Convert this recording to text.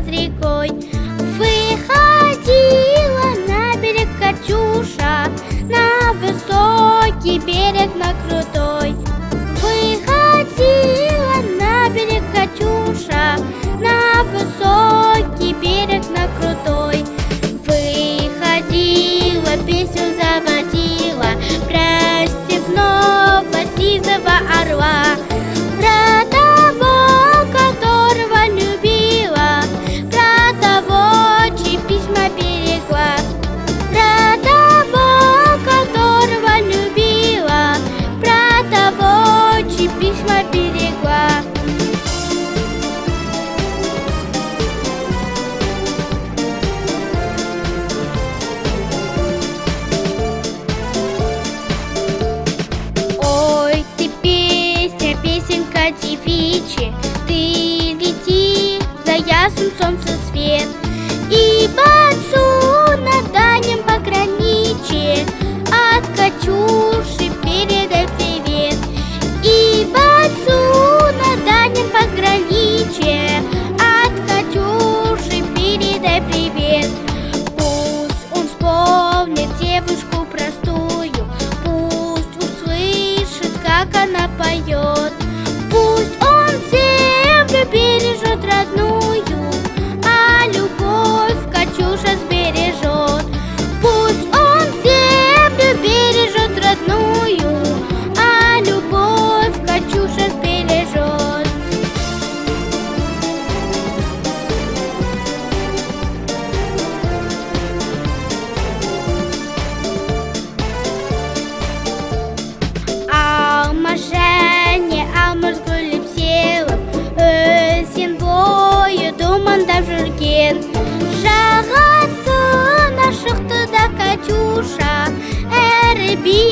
рекой. Выходила на берег Катюша, на высокий берег, на крутой. Выходила на берег Катюша, на высокий берег, на крутой. Выходила, песню заводила про степного сизого орла, про того, которого любила, про того, чьи письма берегла, про того, которого любила, про того, чьи письма берегла. Ой, ты песня, песенка девичья, ты лети за ясным солнцем свет, и бацу на дальнем пограничье от Катюши передай привет. И бацу на дальнем пограничье от Катюши передай привет. Пусть он вспомнит девушку простую, пусть услышит, как она поет. Пусть он землю бережет родную, а любовь Катюша сбережет. Пусть он землю бережет родную, а любовь Катюша сбережет. Алмашәне алмырзгүл селіп, өзен бойы думандап жүрген. Жағасына шықты да Катюша, әрі би